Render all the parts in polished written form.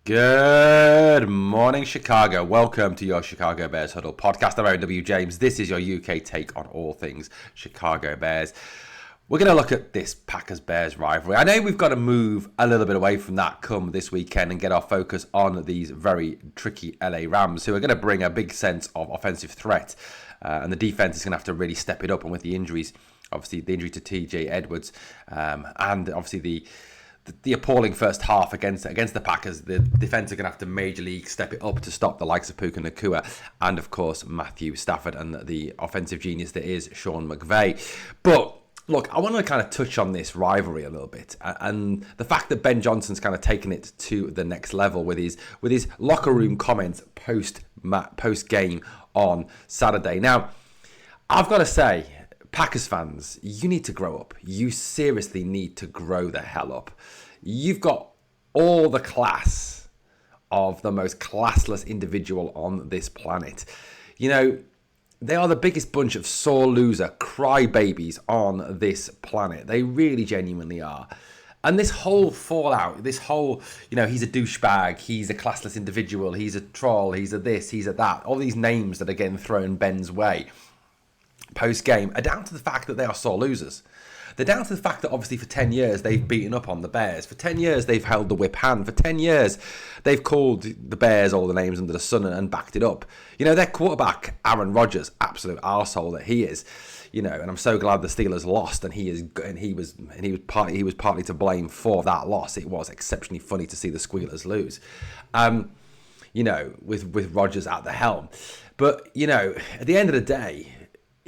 Good morning, Chicago. Welcome to your Chicago Bears Huddle podcast. I'm Aaron W. James. This is your UK take on all things Chicago Bears. We're going to look at this Packers-Bears rivalry. I know we've got to move a little bit away from that come this weekend and get our focus on these very tricky LA Rams, who are going to bring a big sense of offensive threat. And the defense is going to have to really step it up. And with the injuries, obviously the injury to TJ Edwards, and obviously the appalling first half against the Packers, the defense are going to have to major league step it up to stop the likes of Puka Nacua and, of course, Matthew Stafford and the offensive genius that is Sean McVay. But look, I want to kind of touch on this rivalry a little bit and the fact that Ben Johnson's kind of taken it to the next level with his locker room comments post game on Saturday. Now, I've got to say, Packers fans, you need to grow up. You seriously need to grow the hell up. You've got all the class of the most classless individual on this planet. You know, they are the biggest bunch of sore loser crybabies on this planet. They really genuinely are. And this whole fallout, this whole, he's a douchebag, he's a classless individual, he's a troll, he's a this, he's a that, all these names that are getting thrown Ben's way post-game are down to the fact that they are sore losers. They're down to the fact that obviously for 10 years they've beaten up on the Bears. For 10 years they've held the whip hand. For 10 years they've called the Bears all the names under the sun and backed it up. Their quarterback, Aaron Rodgers, absolute arsehole that he is. And I'm so glad the Steelers lost, and he was partly to blame for that loss. It was exceptionally funny to see the Squealers lose. With Rodgers at the helm. But, at the end of the day,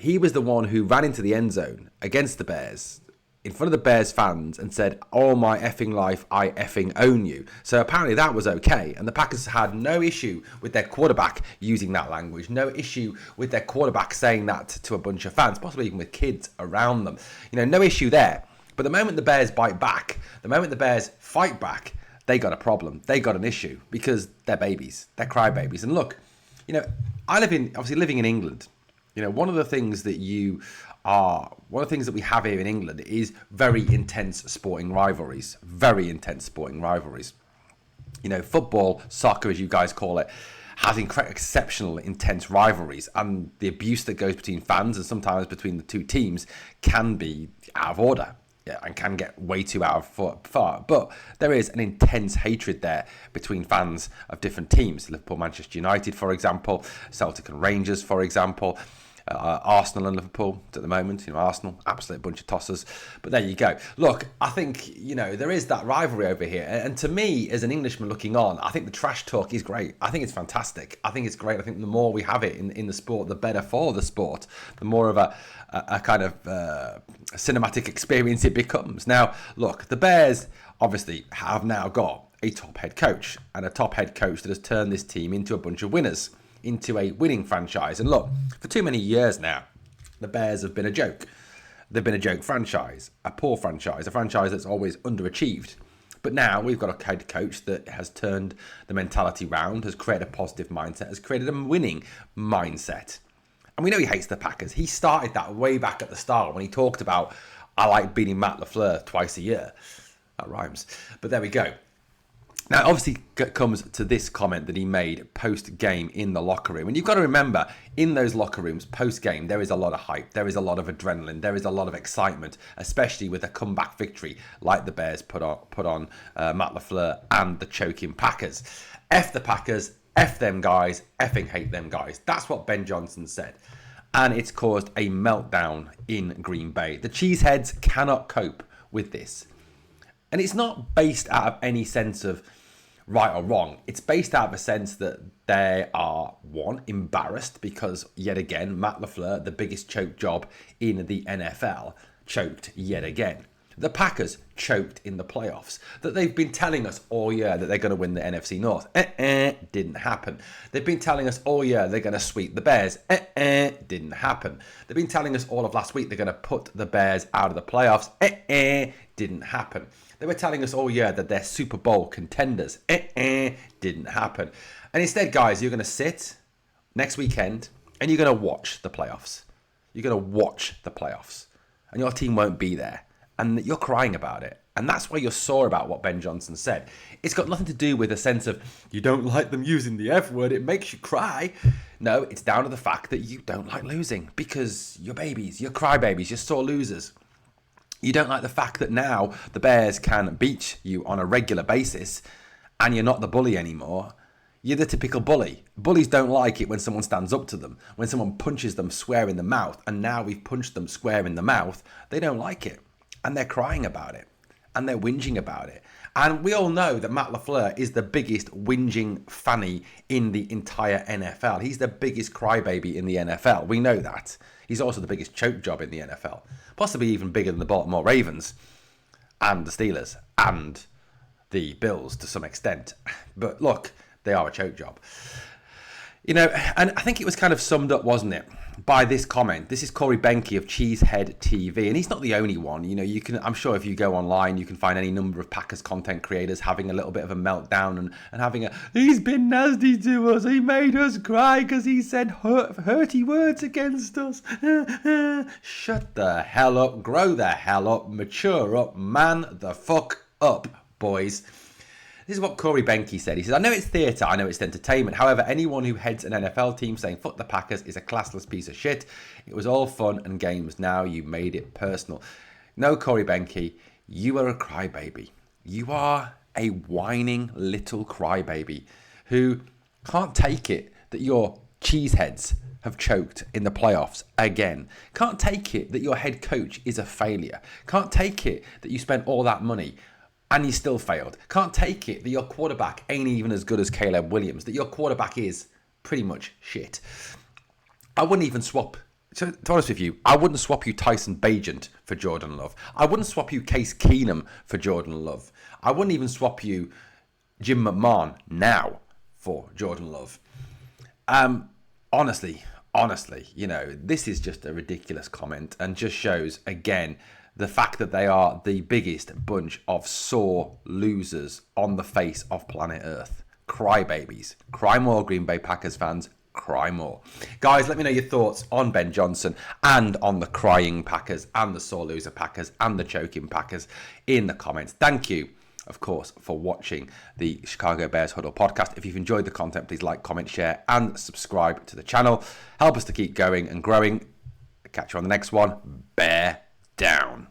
he was the one who ran into the end zone against the Bears in front of the Bears fans and said, "All my effing life, I effing own you." So apparently that was okay. And the Packers had no issue with their quarterback using that language. No issue with their quarterback saying that to a bunch of fans, possibly even with kids around them. No issue there. But the moment the Bears bite back, the moment the Bears fight back, they got a problem. They got an issue because they're babies. They're crybabies. And look, living in England, one of the things that we have here in England is very intense sporting rivalries. Very intense sporting rivalries. Football, soccer, as you guys call it, has exceptional intense rivalries, and the abuse that goes between fans and sometimes between the two teams can be out of order. Yeah, and can get way too out of far. But there is an intense hatred there between fans of different teams. Liverpool, Manchester United, for example. Celtic and Rangers, for example. Arsenal and Liverpool at the moment. Arsenal, absolute bunch of tossers. But there you go. Look, I think, there is that rivalry over here. And to me, as an Englishman looking on, I think the trash talk is great. I think it's fantastic. I think it's great. I think the more we have it in the sport, the better for the sport. The more of a kind of cinematic experience it becomes. Now, look, the Bears obviously have now got a top head coach, and a top head coach that has turned this team into a bunch of winners, into a winning franchise. And look, for too many years now, the Bears have been a joke. They've been a joke franchise, a poor franchise, a franchise that's always underachieved. But now we've got a head coach that has turned the mentality round, has created a positive mindset, has created a winning mindset. And we know he hates the Packers. He started that way back at the start when he talked about, "I like beating Matt LaFleur twice a year." That rhymes. But there we go. Now, obviously, it comes to this comment that he made post-game in the locker room. And you've got to remember, in those locker rooms, post-game, there is a lot of hype. There is a lot of adrenaline. There is a lot of excitement, especially with a comeback victory like the Bears put on Matt LaFleur and the choking Packers. F the Packers, F them guys, effing hate them guys. That's what Ben Johnson said. And it's caused a meltdown in Green Bay. The Cheeseheads cannot cope with this. And it's not based out of any sense of right or wrong. It's based out of a sense that they are, one, embarrassed because, yet again, Matt LaFleur, the biggest choke job in the NFL, choked yet again. The Packers choked in the playoffs. That they've been telling us all year that they're going to win the NFC North. Didn't happen. They've been telling us all year they're going to sweep the Bears. Didn't happen. They've been telling us all of last week they're going to put the Bears out of the playoffs. Didn't happen. They were telling us all year that they're Super Bowl contenders. Didn't happen. And instead, guys, you're going to sit next weekend and you're going to watch the playoffs. You're going to watch the playoffs. And your team won't be there. And you're crying about it. And that's why you're sore about what Ben Johnson said. It's got nothing to do with a sense of, you don't like them using the F word, it makes you cry. No, it's down to the fact that you don't like losing because you're babies, you're crybabies, you're sore losers. You don't like the fact that now the Bears can beat you on a regular basis and you're not the bully anymore. You're the typical bully. Bullies don't like it when someone stands up to them, when someone punches them square in the mouth, and now we've punched them square in the mouth. They don't like it, and they're crying about it, and they're whinging about it. And we all know that Matt LaFleur is the biggest whinging fanny in the entire NFL. He's the biggest crybaby in the NFL. We know that. He's also the biggest choke job in the NFL, possibly even bigger than the Baltimore Ravens and the Steelers and the Bills to some extent. But look, they are a choke job. You know, and I think it was kind of summed up, wasn't it, by this comment. This is Corey Benke of Cheesehead TV, and he's not the only one. You know, you can, I'm sure if you go online, you can find any number of Packers content creators having a little bit of a meltdown and having a, he's been nasty to us, he made us cry because he said hurty words against us. Shut the hell up, grow the hell up, mature up, man the fuck up, boys. This is what Corey Benke said. He said, I know it's theatre, I know it's entertainment. However, anyone who heads an NFL team saying, fuck the Packers, is a classless piece of shit. It was all fun and games. Now you made it personal. No, Corey Benke, you are a crybaby. You are a whining little crybaby who can't take it that your cheeseheads have choked in the playoffs again. Can't take it that your head coach is a failure. Can't take it that you spent all that money and you still failed. Can't take it that your quarterback ain't even as good as Caleb Williams, that your quarterback is pretty much shit. I wouldn't even swap, to be honest with you, I wouldn't swap you Tyson Bagent for Jordan Love. I wouldn't swap you Case Keenum for Jordan Love. I wouldn't even swap you Jim McMahon now for Jordan Love. Honestly, you know, this is just a ridiculous comment and just shows, again, the fact that they are the biggest bunch of sore losers on the face of planet Earth. Crybabies. Cry more, Green Bay Packers fans. Cry more. Guys, let me know your thoughts on Ben Johnson and on the crying Packers and the sore loser Packers and the choking Packers in the comments. Thank you, of course, for watching the Chicago Bears Huddle podcast. If you've enjoyed the content, please like, comment, share, and subscribe to the channel. Help us to keep going and growing. Catch you on the next one. Bear down.